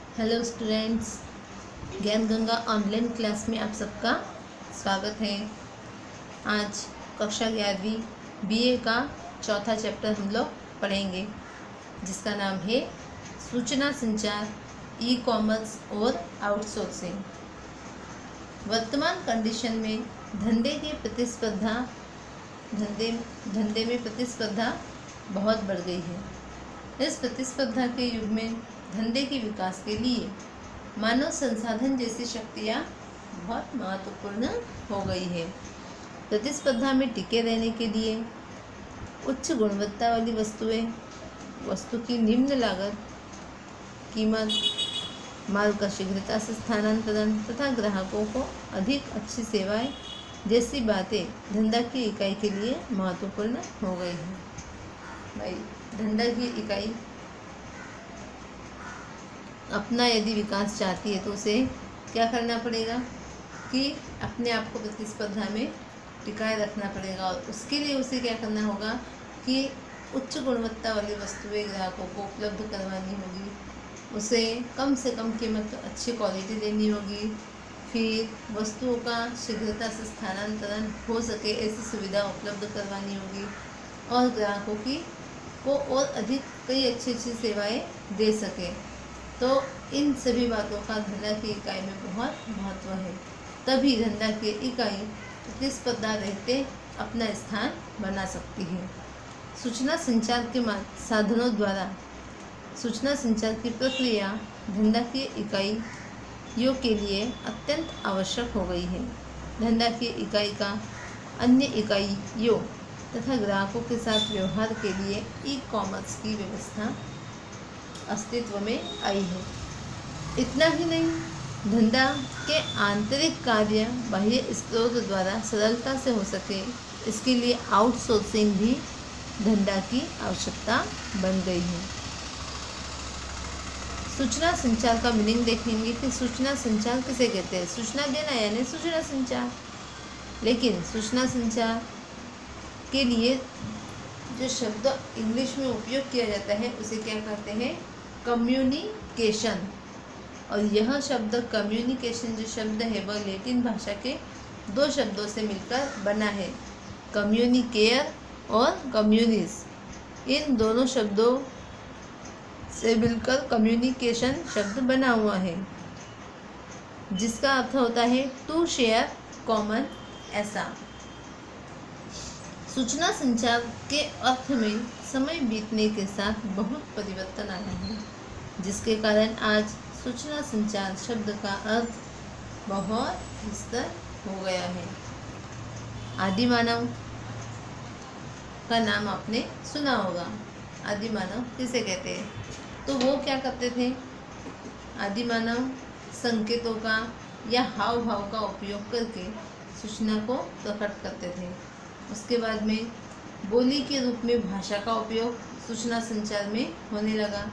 Hello students, ज्ञान Ganga online class में आप सबका स्वागत है। आज कक्षा 11वीं बीए का चौथा चैप्टर हम लोग पढ़ेंगे, जिसका नाम है सूचना संचार, ई कॉमर्स और आउटसोर्सिंग। वर्तमान कंडीशन में धंधे में प्रतिस्पर्धा बहुत बढ़ गई है। इस प्रतिस्पर्धा के युग में धंधे के विकास के लिए मानव संसाधन जैसी शक्तियाँ बहुत महत्वपूर्ण हो गई है। प्रतिस्पर्धा में टिके रहने के लिए उच्च गुणवत्ता वाली वस्तु की निम्न लागत, कीमत, माल का शीघ्रता से स्थानांतरण तथा ग्राहकों को अधिक अच्छी सेवाएं जैसी बातें धंधा की इकाई के लिए महत्वपूर्ण हो गई है। भाई, धंधा की इकाई अपना यदि विकास चाहती है तो उसे क्या करना पड़ेगा कि अपने आप को प्रतिस्पर्धा में टिकाए रखना पड़ेगा, और उसके लिए उसे क्या करना होगा कि उच्च गुणवत्ता वाली वस्तुएं ग्राहकों को उपलब्ध करवानी होगी, उसे कम से कम कीमत पर अच्छी क्वालिटी देनी होगी, फिर वस्तुओं का शीघ्रता से स्थानांतरण हो सके ऐसी सुविधा उपलब्ध करवानी होगी, और ग्राहकों को और अधिक कई अच्छी सेवाएं दे सके। तो इन सभी बातों का धंधा की इकाई में बहुत महत्व है। तभी धंधा की इकाई प्रतिस्पर्धा रहते अपना स्थान बना सकती है। सूचना संचार के साधनों द्वारा सूचना संचार की प्रक्रिया धंधा की इकाइयों के लिए अत्यंत आवश्यक हो गई है। धंधा की इकाई का अन्य इकाइयों तथा ग्राहकों के साथ व्यवहार के लिए ई कॉमर्स की व्यवस्था अस्तित्व में आई है। इतना ही नहीं, धंधा के आंतरिक कार्य बाह्य स्रोत द्वारा सरलता से हो सके, इसके लिए आउटसोर्सिंग भी धंधा की आवश्यकता बन गई है। सूचना संचार का मीनिंग देखेंगे कि सूचना संचार किसे कहते हैं। सूचना देना यानी सूचना संचार। लेकिन सूचना संचार के लिए जो शब्द इंग्लिश में उपयोग किया जाता है उसे क्या कहते हैं, कम्युनिकेशन। और यह शब्द कम्युनिकेशन जो शब्द है वह लैटिन भाषा के दो शब्दों से मिलकर बना है, कम्युनिकेयर और कम्युनिस। इन दोनों शब्दों से मिलकर कम्युनिकेशन शब्द बना हुआ है, जिसका अर्थ होता है टू शेयर कॉमन। ऐसा सूचना संचार के अर्थ में समय बीतने के साथ बहुत परिवर्तन आया है, जिसके कारण आज सूचना संचार शब्द का अर्थ बहुत विस्तार हो गया है। आदि मानव का नाम आपने सुना होगा। आदि मानव किसे कहते हैं, तो वो क्या करते थे, आदि मानव संकेतों का या हाव भाव का उपयोग करके सूचना को प्रकट करते थे। उसके बाद में बोली के रूप में भाषा का उपयोग सूचना संचार में होने लगा।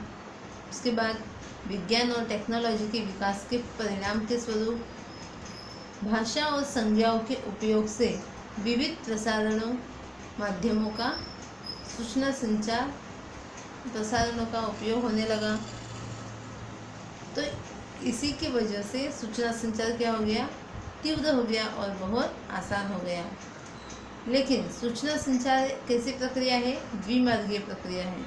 उसके बाद विज्ञान और टेक्नोलॉजी के विकास के परिणाम के स्वरूप भाषा और संज्ञाओं के उपयोग से विविध प्रसारणों माध्यमों का सूचना संचार प्रसारणों का उपयोग होने लगा। तो इसी की वजह से सूचना संचार क्या हो गया, तीव्र हो गया और बहुत आसान हो गया। लेकिन सूचना संचार कैसी प्रक्रिया है, द्विमार्गीय प्रक्रिया है।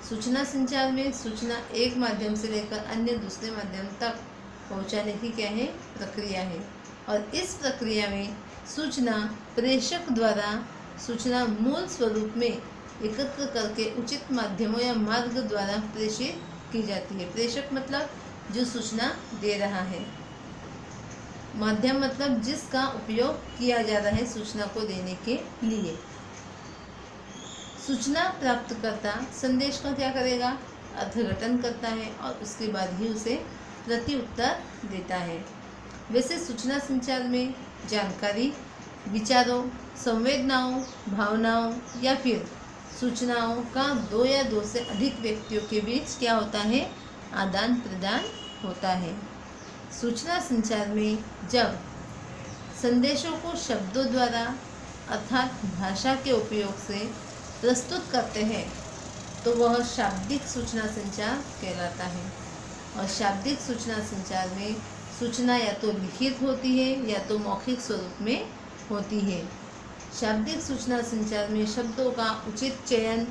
सूचना संचार में सूचना एक माध्यम से लेकर अन्य दूसरे माध्यम तक पहुंचाने की क्या है, प्रक्रिया है। और इस प्रक्रिया में सूचना प्रेषक द्वारा सूचना मूल स्वरूप में एकत्र करके उचित माध्यमों या मार्ग द्वारा प्रेषित की जाती है। प्रेषक मतलब जो सूचना दे रहा है, माध्यम मतलब जिसका उपयोग किया जा रहा है सूचना को देने के लिए। सूचना प्राप्तकर्ता संदेश का क्या करेगा, अर्थघटन करता है और उसके बाद ही उसे प्रति उत्तर देता है। वैसे सूचना संचार में जानकारी, विचारों, संवेदनाओं, भावनाओं या फिर सूचनाओं का दो या दो से अधिक व्यक्तियों के बीच क्या होता है, आदान प्रदान होता है। सूचना संचार में जब संदेशों को शब्दों द्वारा अर्थात भाषा के उपयोग से प्रस्तुत करते हैं तो वह शाब्दिक सूचना संचार कहलाता है। और शाब्दिक सूचना संचार में सूचना या तो लिखित होती है या तो मौखिक स्वरूप में होती है। शाब्दिक सूचना संचार में शब्दों का उचित चयन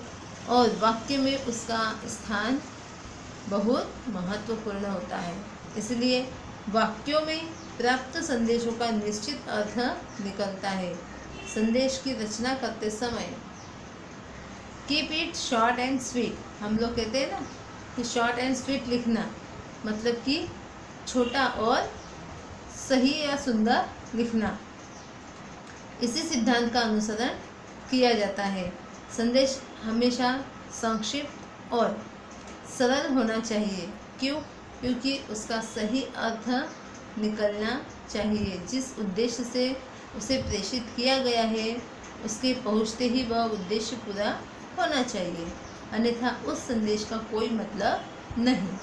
और वाक्य में उसका स्थान बहुत महत्वपूर्ण होता है। इसलिए वाक्यों में प्राप्त संदेशों का निश्चित अर्थ निकलता है। संदेश की रचना करते समय keep it short and sweet, हम लोग कहते हैं ना कि शॉर्ट एंड स्वीट लिखना, मतलब कि छोटा और सही या सुंदर लिखना। इसी सिद्धांत का अनुसरण किया जाता है। संदेश हमेशा संक्षिप्त और सरल होना चाहिए। क्यों? क्योंकि उसका सही अर्थ निकलना चाहिए। जिस उद्देश्य से उसे प्रेषित किया गया है उसके पहुँचते ही वह उद्देश्य पूरा होना चाहिए, अन्यथा उस संदेश का कोई मतलब नहीं।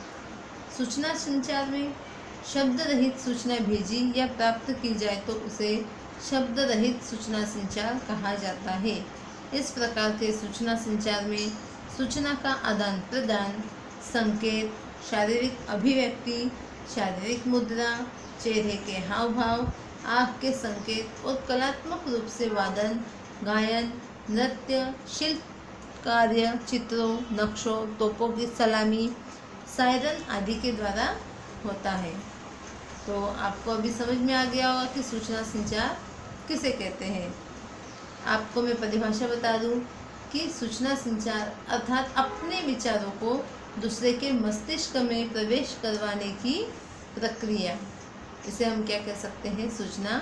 सूचना संचार में शब्द रहित सूचना भेजी या प्राप्त की जाए तो उसे शब्द रहित सूचना संचार कहा जाता है। इस प्रकार के सूचना संचार में सूचना का आदान प्रदान, संकेत, शारीरिक अभिव्यक्ति, शारीरिक मुद्रा, चेहरे के हाव भाव, आँख के संकेत और कलात्मक रूप से वादन, गायन, नृत्य, शिल्प कार्य, चित्रों, नक्शों, तोपों की सलामी, सायरन आदि के द्वारा होता है। तो आपको अभी समझ में आ गया होगा कि सूचना संचार किसे कहते हैं। आपको मैं परिभाषा बता दूं कि सूचना संचार अर्थात अपने विचारों को दूसरे के मस्तिष्क में प्रवेश करवाने की प्रक्रिया, इसे हम क्या कह सकते हैं, सूचना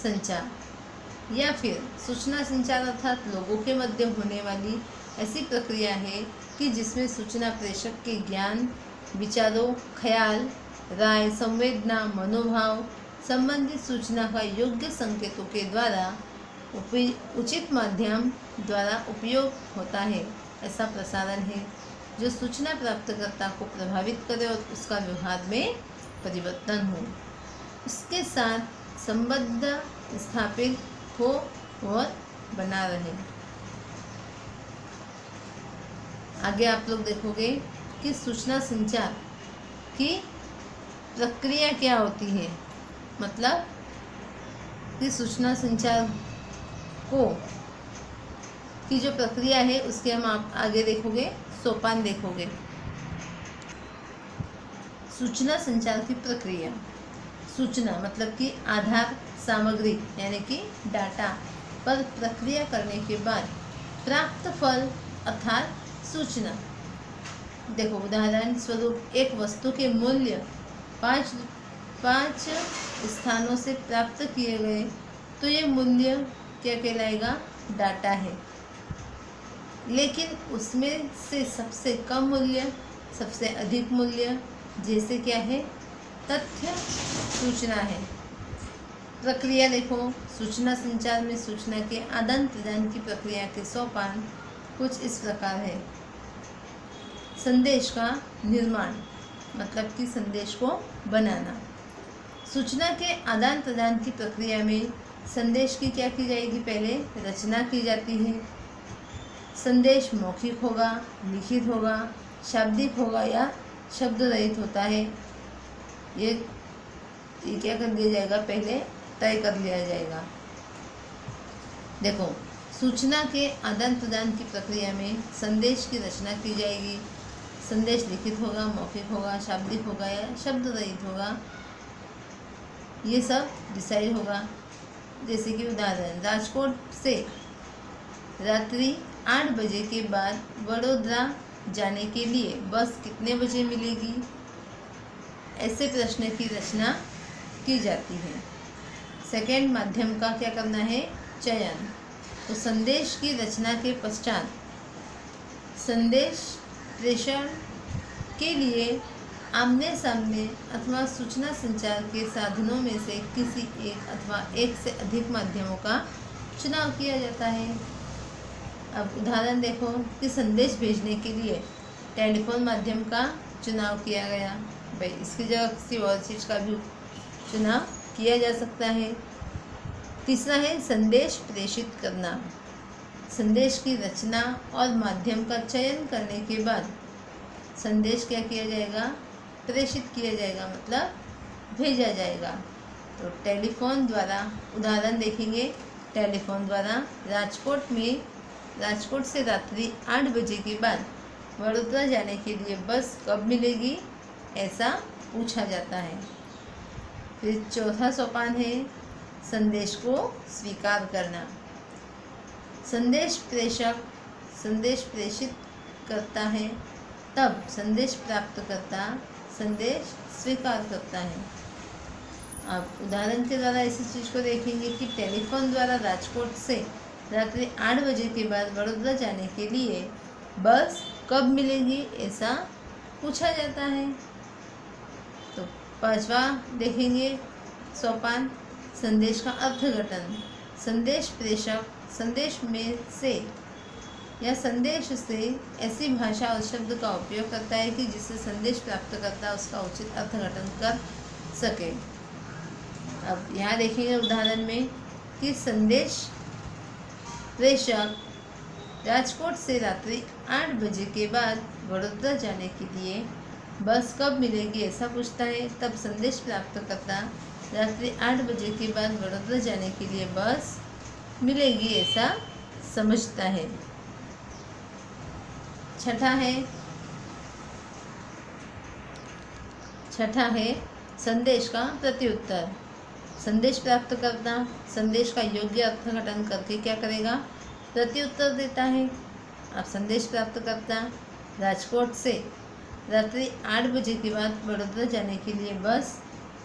संचार। या फिर सूचना संचार अर्थात लोगों के मध्य होने वाली ऐसी प्रक्रिया है कि जिसमें सूचना प्रेषक के ज्ञान, विचारों, ख्याल, राय, संवेदना, मनोभाव संबंधित सूचना का योग्य संकेतों के द्वारा उचित माध्यम द्वारा उपयोग होता है। ऐसा प्रसारण है जो सूचना प्राप्तकर्ता को प्रभावित करे और उसका व्यवहार में परिवर्तन हो, उसके साथ संबंध स्थापित हो और बना रहे। आगे आप लोग देखोगे कि सूचना संचार की प्रक्रिया क्या होती है, मतलब कि सूचना संचार को की जो प्रक्रिया है उसके हम आप आगे देखोगे, सोपान देखोगे। सूचना संचार की प्रक्रिया, सूचना मतलब कि आधार सामग्री यानी कि डाटा पर प्रक्रिया करने के बाद प्राप्त फल अर्थात सूचना। देखो उदाहरण स्वरूप एक वस्तु के मूल्य पाँच स्थानों से प्राप्त किए गए तो ये मूल्य क्या कहलाएगा, डाटा है। लेकिन उसमें से सबसे कम मूल्य, सबसे अधिक मूल्य जैसे क्या है, तथ्य सूचना है। प्रक्रिया देखो, सूचना संचार में सूचना के आदान प्रदान की प्रक्रिया के सोपान कुछ इस प्रकार है। संदेश का निर्माण मतलब कि संदेश को बनाना। सूचना के आदान प्रदान की प्रक्रिया में संदेश की क्या की जाएगी, पहले रचना की जाती है। संदेश मौखिक होगा, लिखित होगा, शाब्दिक होगा या शब्द रहित होता है। ये क्या कर दिया जाएगा, पहले तय कर लिया जाएगा। देखो सूचना के आदान प्रदान की प्रक्रिया में संदेश की रचना की जाएगी। संदेश लिखित होगा, मौखिक होगा, शाब्दिक होगा या शब्द रहित होगा, ये सब डिसाइड होगा। जैसे कि उदाहरण, राजकोट से रात्रि 8 बजे के बाद वडोदरा जाने के लिए बस कितने बजे मिलेगी, ऐसे प्रश्न की रचना की जाती है। सेकंड, माध्यम का क्या करना है, चयन। तो संदेश की रचना के पश्चात संदेश प्रेषण के लिए आमने सामने अथवा सूचना संचार के साधनों में से किसी एक अथवा एक से अधिक माध्यमों का चुनाव किया जाता है। अब उदाहरण देखो कि संदेश भेजने के लिए टेलीफोन माध्यम का चुनाव किया गया। भाई इसकी जगह किसी और चीज़ का भी चुनाव किया जा सकता है। तीसरा है संदेश प्रेषित करना। संदेश की रचना और माध्यम का चयन करने के बाद संदेश क्या किया जाएगा, प्रेषित किया जाएगा मतलब भेजा जाएगा। तो टेलीफोन द्वारा उदाहरण देखेंगे। टेलीफोन द्वारा राजकोट से रात्रि 8 बजे के बाद वडोदरा जाने के लिए बस कब मिलेगी, ऐसा पूछा जाता है। फिर चौथा सोपान है संदेश को स्वीकार करना। संदेश प्रेषक संदेश प्रेषित करता है, तब संदेश प्राप्तकर्ता संदेश स्वीकार करता है। अब उदाहरण के द्वारा इसी चीज़ को देखेंगे कि टेलीफोन द्वारा राजकोट से रात्रि 8 बजे के बाद वडोदरा जाने के लिए बस कब मिलेगी, ऐसा पूछा जाता है। तो पांचवा देखेंगे सोपान संदेश का अर्थघटन। संदेश प्रेषक संदेश में से या संदेश से ऐसी भाषा और शब्द का उपयोग करता है कि जिससे संदेश प्राप्तकर्ता उसका उचित अर्थघटन कर सके। अब यहाँ देखेंगे उदाहरण में कि संदेश प्रेषक राजकोट से रात्रि 8 बजे के बाद वडोदरा जाने के लिए बस कब मिलेगी, ऐसा पूछता है। तब संदेश प्राप्तकर्ता रात्रि 8 बजे के बाद वडोदरा जाने के लिए बस मिलेगी, ऐसा समझता है। छठा है संदेश का प्रत्युत्तर। संदेश प्राप्तकर्ता संदेश का योग्य अर्थघटन करके क्या करेगा, प्रत्युत्तर देता है। अब संदेश प्राप्तकर्ता राजकोट से रात्रि 8 बजे के बाद वडोदरा जाने के लिए बस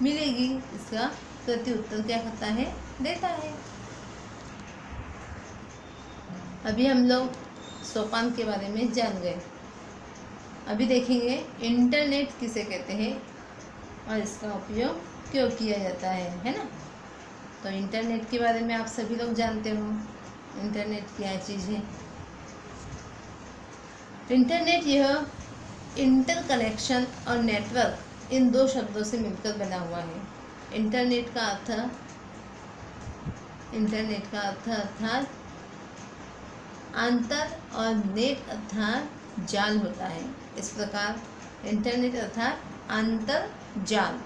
मिलेगी, इसका प्रत्युत्तर क्या करता है, देता है। अभी हम लोग सोपान के बारे में जान गए। अभी देखेंगे इंटरनेट किसे कहते हैं और इसका उपयोग क्यों किया जाता है ना। तो इंटरनेट के बारे में आप सभी लोग जानते हो, इंटरनेट क्या चीज़ है। इंटरनेट यह इंटरकनेक्शन और नेटवर्क इन दो शब्दों से मिलकर बना हुआ है। इंटरनेट का अर्थ अर्थात अंतर और नेट अर्थात जाल होता है। इस प्रकार इंटरनेट अर्थात अंतर जाल।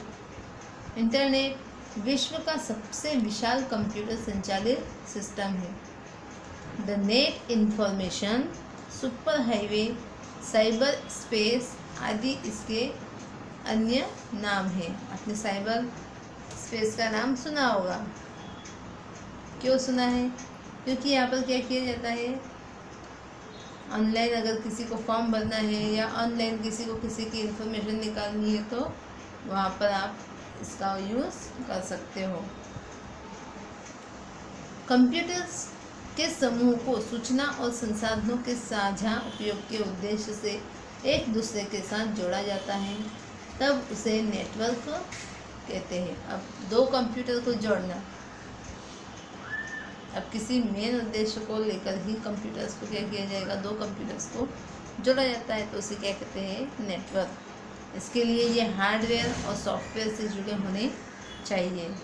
इंटरनेट विश्व का सबसे विशाल कंप्यूटर संचालित सिस्टम है। The net information, super highway, cyber space आदि इसके अन्य नाम हैं। आपने साइबर स्पेस का नाम सुना होगा। क्यों सुना है? क्योंकि यहाँ पर क्या किया जाता है, ऑनलाइन अगर किसी को फॉर्म भरना है या ऑनलाइन किसी को किसी की इन्फॉर्मेशन निकालनी है तो वहाँ पर आप इसका यूज़ कर सकते हो। कंप्यूटर्स के समूह को सूचना और संसाधनों के साझा उपयोग के उद्देश्य से एक दूसरे के साथ जोड़ा जाता है, तब उसे नेटवर्क कहते हैं। अब दो कंप्यूटर को जोड़ना, अब किसी मेन उद्देश्य को लेकर ही कंप्यूटर्स को क्या किया जाएगा, दो कंप्यूटर्स को जोड़ा जाता है, तो उसे क्या कहते हैं, नेटवर्क। इसके लिए ये हार्डवेयर और सॉफ्टवेयर से जुड़े होने चाहिए।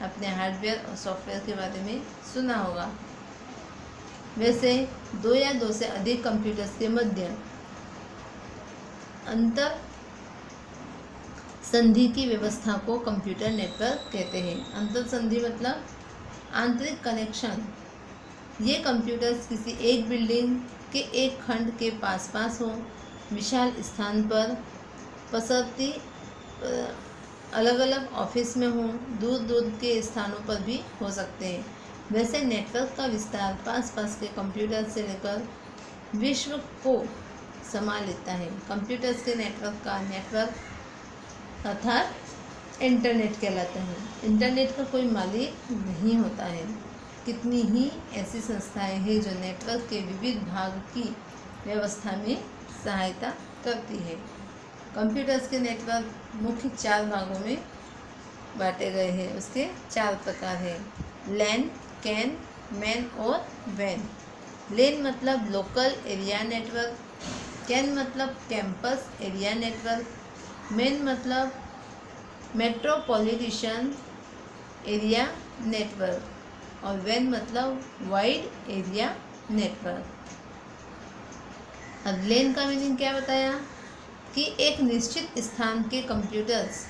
अपने हार्डवेयर और सॉफ्टवेयर के बारे में सुना होगा। वैसे दो या दो से अधिक कंप्यूटर्स के मध्य अंतर संधि की व्यवस्था को कंप्यूटर नेटवर्क कहते हैं। अंतर संधि मतलब आंतरिक कनेक्शन। ये कंप्यूटर्स किसी एक बिल्डिंग के एक खंड के पास पास हो, विशाल स्थान पर पसरती अलग अलग ऑफिस में हो, दूर दूर के स्थानों पर भी हो सकते हैं। वैसे नेटवर्क का विस्तार पास पास के कंप्यूटर से लेकर विश्व को समा लेता है। कंप्यूटर्स के नेटवर्क का नेटवर्क अर्थात इंटरनेट कहलाता है। इंटरनेट का कोई मालिक नहीं होता है। कितनी ही ऐसी संस्थाएं हैं जो नेटवर्क के विविध भाग की व्यवस्था में सहायता करती है। कंप्यूटर्स के नेटवर्क मुख्य 4 भागों में बांटे गए हैं। उसके 4 प्रकार हैं, लैन, कैन, मैन और वैन। लैन मतलब लोकल एरिया नेटवर्क, कैन मतलब कैंपस एरिया नेटवर्क, मैन मतलब मेट्रोपॉलिटन एरिया नेटवर्क और वैन मतलब वाइड एरिया नेटवर्क। अब लैन का मीनिंग क्या बताया? कि एक निश्चित स्थान के कंप्यूटर्स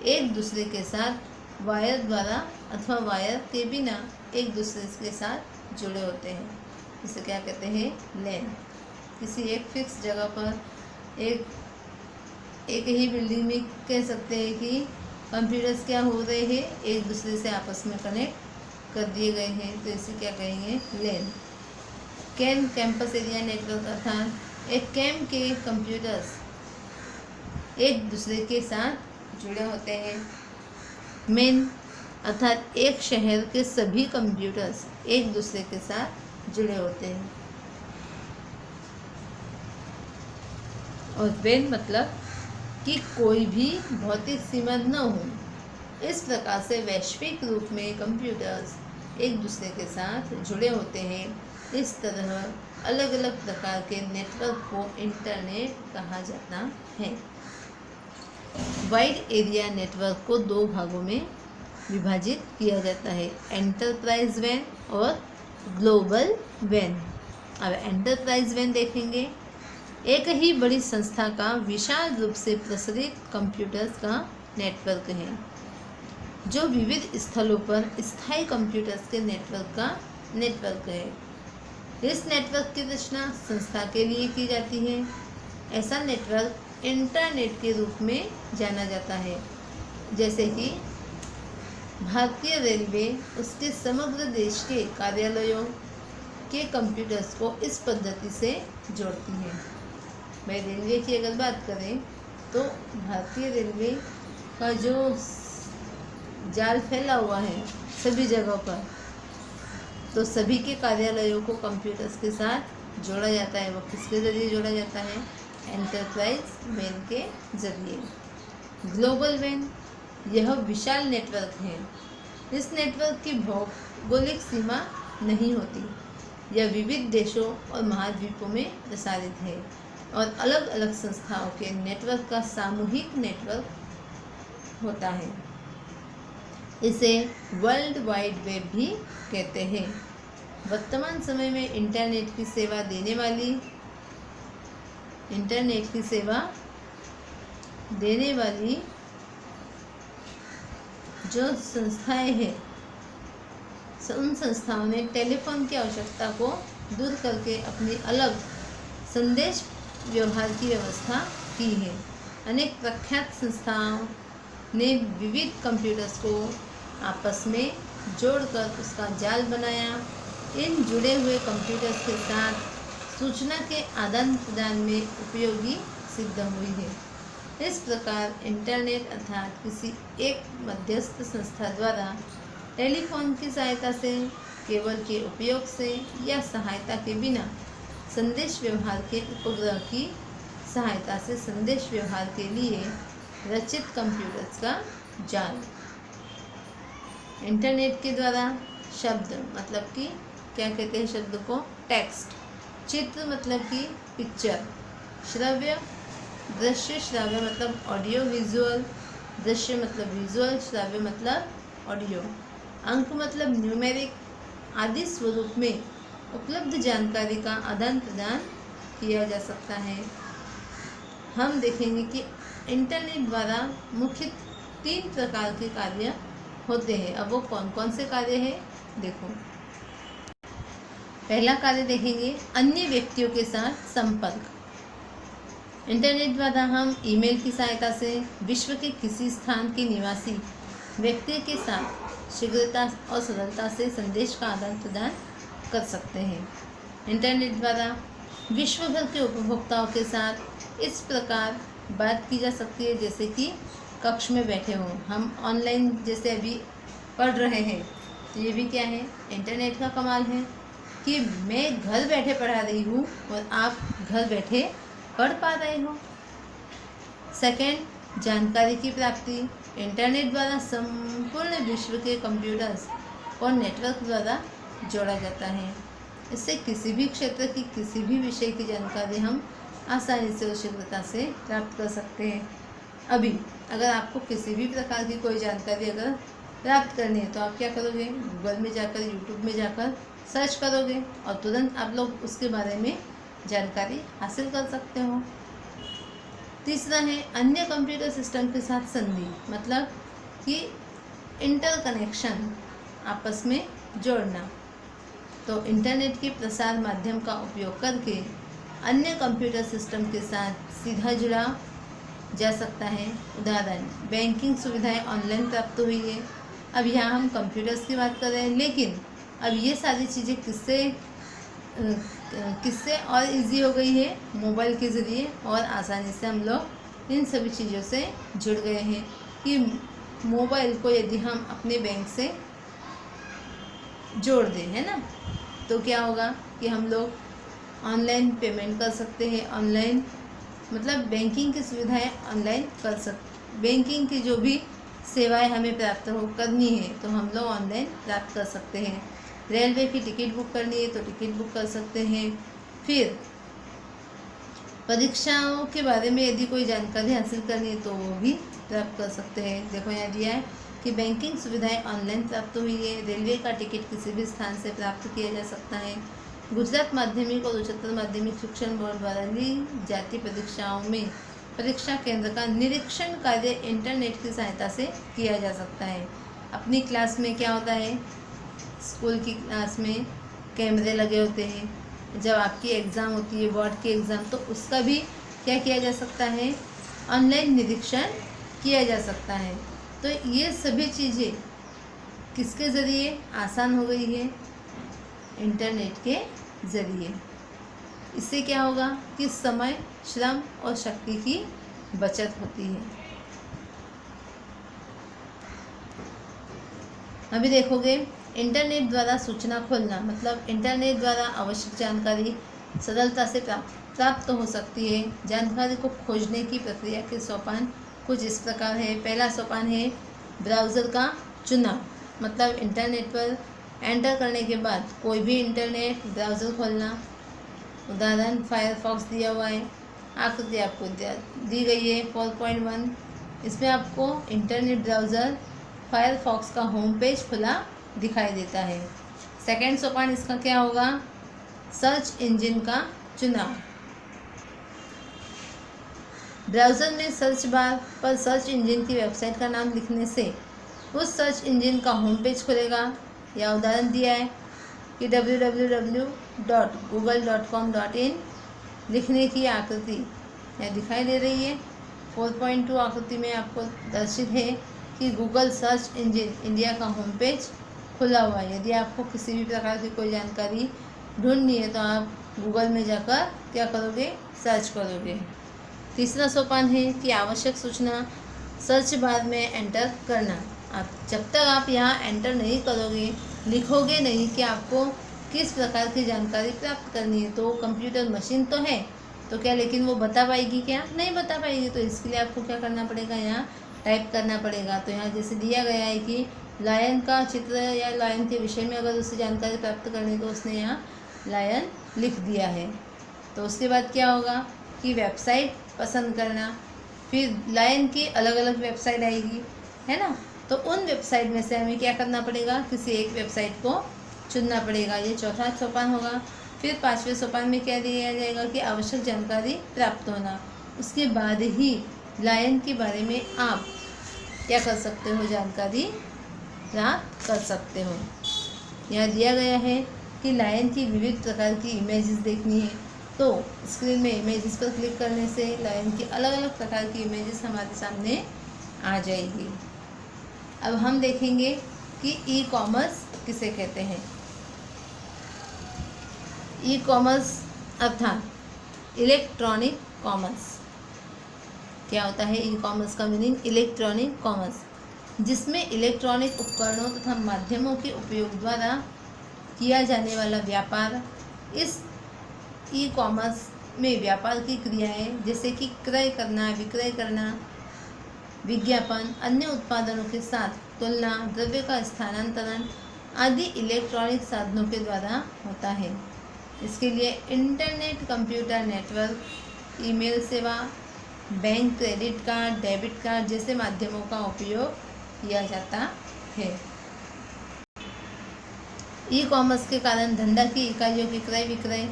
एक दूसरे के साथ वायर द्वारा अथवा वायर के बिना एक दूसरे के साथ जुड़े होते हैं। इसे क्या कहते हैं? लैन। किसी एक फिक्स जगह पर एक ही बिल्डिंग में कह सकते हैं कि कंप्यूटर्स क्या हो रहे हैं, एक दूसरे से आपस में कनेक्ट कर दिए गए हैं, तो इसे क्या कहेंगे? लैन। कैन कैंपस एरिया नेटवर्क अर्थात एक कैंप के कंप्यूटर्स एक दूसरे के साथ जुड़े होते हैं। मेन अर्थात एक शहर के सभी कंप्यूटर्स एक दूसरे के साथ जुड़े होते हैं। और वेन मतलब कि कोई भी भौतिक सीमा न हो। इस प्रकार से वैश्विक रूप में कंप्यूटर्स एक दूसरे के साथ जुड़े होते हैं। इस तरह अलग अलग प्रकार के नेटवर्क को इंटरनेट कहा जाता है। वाइड एरिया नेटवर्क को दो भागों में विभाजित किया जाता है, एंटरप्राइज वैन और ग्लोबल वैन। अब एंटरप्राइज वैन देखेंगे। एक ही बड़ी संस्था का विशाल रूप से प्रसारित कंप्यूटर्स का नेटवर्क है, जो विविध स्थलों पर स्थायी कंप्यूटर्स के नेटवर्क का नेटवर्क है। इस नेटवर्क की रचना संस्था के लिए की जाती है। ऐसा नेटवर्क इंटरनेट के रूप में जाना जाता है। जैसे कि भारतीय रेलवे उसके समग्र देश के कार्यालयों के कंप्यूटर्स को इस पद्धति से जोड़ती है। मैं रेलवे की अगर बात करें तो भारतीय रेलवे का जो जाल फैला हुआ है सभी जगहों पर, तो सभी के कार्यालयों को कंप्यूटर्स के साथ जोड़ा जाता है। वो किसके ज़रिए जोड़ा जाता है? एंटरप्राइज वैन के ज़रिए। ग्लोबल वैन यह विशाल नेटवर्क है। इस नेटवर्क की भौगोलिक सीमा नहीं होती। यह विविध देशों और महाद्वीपों में प्रसारित है और अलग अलग संस्थाओं के नेटवर्क का सामूहिक नेटवर्क होता है। इसे वर्ल्ड वाइड वेब भी कहते हैं। वर्तमान समय में इंटरनेट की सेवा देने वाली जो संस्थाएं हैं, उन संस्थाओं ने टेलीफोन की आवश्यकता को दूर करके अपनी अलग संदेश व्यवहार की व्यवस्था की है। अनेक प्रख्यात संस्थाओं ने विविध कंप्यूटर्स को आपस में जोड़कर उसका जाल बनाया। इन जुड़े हुए कंप्यूटर्स के साथ सूचना के आदान प्रदान में उपयोगी सिद्ध हुई है। इस प्रकार इंटरनेट अर्थात किसी एक मध्यस्थ संस्था द्वारा टेलीफोन की सहायता से, केबल के उपयोग से या सहायता के बिना संदेश व्यवहार के उपग्रह की सहायता से संदेश व्यवहार के लिए रचित कंप्यूटर्स का जाल। इंटरनेट के द्वारा शब्द मतलब कि क्या कहते हैं शब्द को? टेक्स्ट। चित्र मतलब कि पिक्चर। श्रव्य दृश्य, श्राव्य मतलब ऑडियो विजुअल, दृश्य मतलब विजुअल, श्राव्य मतलब ऑडियो। अंक मतलब न्यूमेरिक आदि स्वरूप में उपलब्ध जानकारी का आदान प्रदान किया जा सकता है। हम देखेंगे कि इंटरनेट द्वारा मुख्य 3 प्रकार के कार्य होते हैं। अब वो कौन कौन से कार्य हैं देखो। पहला कार्य देखेंगे, अन्य व्यक्तियों के साथ संपर्क। इंटरनेट द्वारा हम ईमेल की सहायता से विश्व के किसी स्थान के निवासी व्यक्ति के साथ शीघ्रता और सरलता से संदेश का आदान प्रदान कर सकते हैं। इंटरनेट द्वारा विश्व भर के उपभोक्ताओं के साथ इस प्रकार बात की जा सकती है जैसे कि कक्ष में बैठे हों। हम ऑनलाइन जैसे अभी पढ़ रहे हैं, तो ये भी क्या है? इंटरनेट का कमाल है कि मैं घर बैठे पढ़ा रही हूँ और आप घर बैठे पढ़ पा रहे हो। सेकंड, जानकारी की प्राप्ति। इंटरनेट द्वारा संपूर्ण विश्व के कंप्यूटर्स और नेटवर्क द्वारा जोड़ा जाता है। इससे किसी भी क्षेत्र की किसी भी विषय की जानकारी हम आसानी से और शीघ्रता से प्राप्त कर सकते हैं। अभी अगर आपको किसी भी प्रकार की कोई जानकारी अगर प्राप्त करनी है तो आप क्या करोगे? गूगल में जाकर, यूट्यूब में जाकर सर्च करोगे और तुरंत आप लोग उसके बारे में जानकारी हासिल कर सकते हो। तीसरा है अन्य कंप्यूटर सिस्टम के साथ संधि, मतलब कि इंटरकनेक्शन, आपस में जोड़ना। तो इंटरनेट के प्रसार माध्यम का उपयोग करके अन्य कंप्यूटर सिस्टम के साथ सीधा जुड़ा जा सकता है। उदाहरण, बैंकिंग सुविधाएं ऑनलाइन प्राप्त हुई है। अब यहाँ हम कंप्यूटर्स की बात कर रहे हैं, लेकिन अब ये सारी चीज़ें किससे और इजी हो गई है, मोबाइल के ज़रिए, और आसानी से हम लोग इन सभी चीज़ों से जुड़ गए हैं कि मोबाइल को यदि हम अपने बैंक से जोड़ दें, है ना, तो क्या होगा कि हम लोग ऑनलाइन पेमेंट कर सकते हैं। ऑनलाइन मतलब बैंकिंग की सुविधाएं ऑनलाइन कर सकते, बैंकिंग की जो भी सेवाएं हमें प्राप्त करनी है तो हम लोग ऑनलाइन प्राप्त कर सकते हैं। रेलवे की टिकट बुक करनी है तो टिकट बुक कर सकते हैं। फिर परीक्षाओं के बारे में यदि कोई जानकारी हासिल करनी है तो वो भी प्राप्त कर सकते हैं। देखो यहाँ दिया है कि बैंकिंग सुविधाएं ऑनलाइन प्राप्त हुई है। रेलवे का टिकट किसी भी स्थान से प्राप्त किया जा सकता है। गुजरात माध्यमिक और उच्चतर माध्यमिक शिक्षण बोर्ड द्वारा ली जाती परीक्षाओं में परीक्षा केंद्र का निरीक्षण कार्य इंटरनेट की सहायता से किया जा सकता है। अपनी क्लास में क्या होता है, स्कूल की क्लास में कैमरे लगे होते हैं। जब आपकी एग्ज़ाम होती है, बोर्ड की एग्ज़ाम, तो उसका भी क्या किया जा सकता है, ऑनलाइन निरीक्षण किया जा सकता है। तो ये सभी चीज़ें किसके ज़रिए आसान हो गई है, इंटरनेट के ज़रिए। इससे क्या होगा कि समय, श्रम और शक्ति की बचत होती है। अभी देखोगे, इंटरनेट द्वारा सूचना खोलना, मतलब इंटरनेट द्वारा आवश्यक जानकारी सरलता से प्राप्त हो सकती है। जानकारी को खोजने की प्रक्रिया के सोपान कुछ इस प्रकार है। पहला सोपान है ब्राउज़र का चुनाव, मतलब इंटरनेट पर एंटर करने के बाद कोई भी इंटरनेट ब्राउज़र खोलना। उदाहरण, फायरफॉक्स दिया हुआ है, आकृति आपको दी गई है 4.1। इसमें आपको इंटरनेट ब्राउज़र फायरफॉक्स का होम पेज खुला दिखाई देता है। सेकेंड सोपान इसका क्या होगा, सर्च इंजन का चुनाव। ब्राउज़र में सर्च बार पर सर्च इंजन की वेबसाइट का नाम लिखने से उस सर्च इंजन का होम पेज खुलेगा। या उदाहरण दिया है कि www.google.com.in लिखने की आकृति यहाँ दिखाई दे रही है। 4.2 आकृति में आपको दर्शित है कि गूगल सर्च इंजन इंडिया का होम पेज खुला हुआ है। यदि आपको किसी भी प्रकार की कोई जानकारी ढूंढनी है तो आप गूगल में जाकर क्या करोगे, सर्च करोगे। तीसरा सोपान है कि आवश्यक सूचना सर्च बार में एंटर करना। आप जब तक आप यहाँ एंटर नहीं करोगे, लिखोगे नहीं कि आपको किस प्रकार की जानकारी प्राप्त करनी है, तो कंप्यूटर मशीन तो है तो क्या, लेकिन वो बता पाएगी क्या, नहीं बता पाएगी। तो इसके लिए आपको क्या करना पड़ेगा, यहाँ टाइप करना पड़ेगा। तो यहाँ जैसे दिया गया है कि लायन का चित्र या लायन के विषय में अगर उससे जानकारी प्राप्त करनी है तो उसने यहाँ लायन लिख दिया है। तो उसके बाद क्या होगा कि वेबसाइट पसंद करना, फिर लायन की अलग अलग वेबसाइट आएगी, है ना, तो उन वेबसाइट में से हमें क्या करना पड़ेगा, किसी एक वेबसाइट को चुनना पड़ेगा। ये चौथा सोपान होगा। फिर पांचवें सोपान में क्या दिया जाएगा कि आवश्यक जानकारी प्राप्त होना। उसके बाद ही लायन के बारे में आप क्या कर सकते हो, जानकारी प्राप्त कर सकते हो। यहाँ दिया गया है कि लायन की विविध प्रकार की इमेजेस देखनी है तो स्क्रीन में इमेजेस पर क्लिक करने से लायन की अलग अलग प्रकार की इमेजेस हमारे सामने आ जाएगी। अब हम देखेंगे कि ई कॉमर्स किसे कहते हैं। ई कॉमर्स अर्थात इलेक्ट्रॉनिक कॉमर्स। क्या होता है ई कॉमर्स का मीनिंग, इलेक्ट्रॉनिक कॉमर्स, जिसमें इलेक्ट्रॉनिक उपकरणों तथा माध्यमों के उपयोग द्वारा किया जाने वाला व्यापार। इस ई कॉमर्स में व्यापार की क्रियाएं जैसे कि क्रय करना, विक्रय करना, विज्ञापन, अन्य उत्पादनों के साथ तुलना, द्रव्य का स्थानांतरण आदि इलेक्ट्रॉनिक साधनों के द्वारा होता है। इसके लिए इंटरनेट, कंप्यूटर नेटवर्क, ईमेल सेवा, bank, credit card, debit card जैसे माध्यमों का उपयोग किया जाता है। ई कॉमर्स के कारण धंधा की इकाइयों की क्रय विक्रय,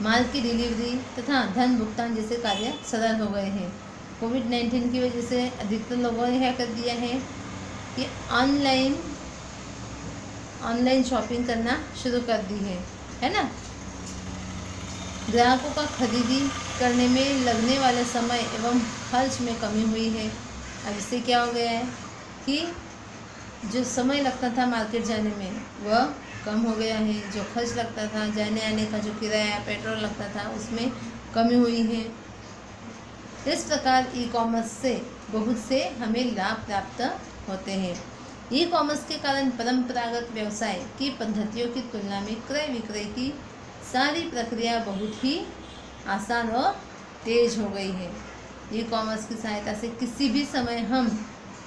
माल की डिलीवरी तथा धन भुगतान जैसे कार्य सरल हो गए हैं। कोविड-19 की वजह से अधिकतर लोगों ने क्या कर दिया है कि ऑनलाइन शॉपिंग करना शुरू कर दी है ना। ग्राहकों का खरीदी करने में लगने वाले समय एवं खर्च में कमी हुई है। अब इससे क्या हो गया है कि जो समय लगता था मार्केट जाने में वह कम हो गया है। जो खर्च लगता था जाने आने का, जो किराया पेट्रोल लगता था, उसमें कमी हुई है। इस प्रकार ई कॉमर्स से बहुत से हमें लाभ प्राप्त होते हैं। ई कॉमर्स के कारण परंपरागत व्यवसाय की पद्धतियों की तुलना में क्रय विक्रय की सारी प्रक्रिया बहुत ही आसान और तेज हो गई है। ई कॉमर्स की सहायता से किसी भी समय हम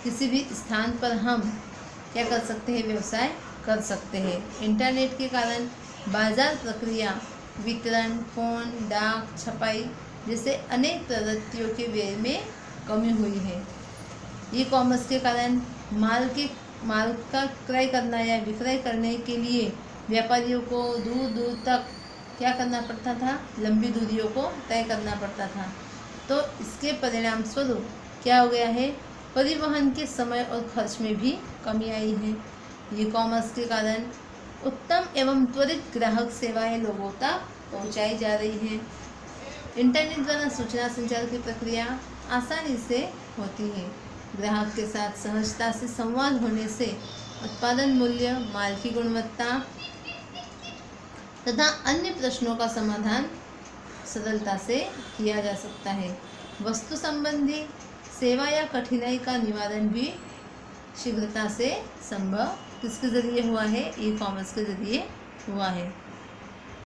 किसी भी स्थान पर हम क्या कर सकते हैं, व्यवसाय कर सकते हैं। इंटरनेट के कारण बाजार प्रक्रिया, वितरण, फोन, डाक, छपाई जैसे अनेक प्रवृत्तियों के व्यय में कमी हुई है। ई कॉमर्स के कारण माल का क्रय करना या विक्रय करने के लिए व्यापारियों को दूर दूर तक क्या करना पड़ता था, लंबी दूरियों को तय करना पड़ता था। तो इसके परिणाम स्वरूप क्या हो गया है, परिवहन के समय और खर्च में भी कमी आई है। ई कॉमर्स के कारण उत्तम एवं त्वरित ग्राहक सेवाएं लोगों तक पहुंचाई जा रही हैं। इंटरनेट द्वारा सूचना संचार की प्रक्रिया आसानी से होती है। ग्राहक के साथ सहजता से संवाद होने से उत्पादन मूल्य, माल की गुणवत्ता तथा अन्य प्रश्नों का समाधान सरलता से किया जा सकता है। वस्तु संबंधी सेवा या कठिनाई का निवारण भी शीघ्रता से संभव किसके जरिए हुआ है, ई कॉमर्स के जरिए हुआ है।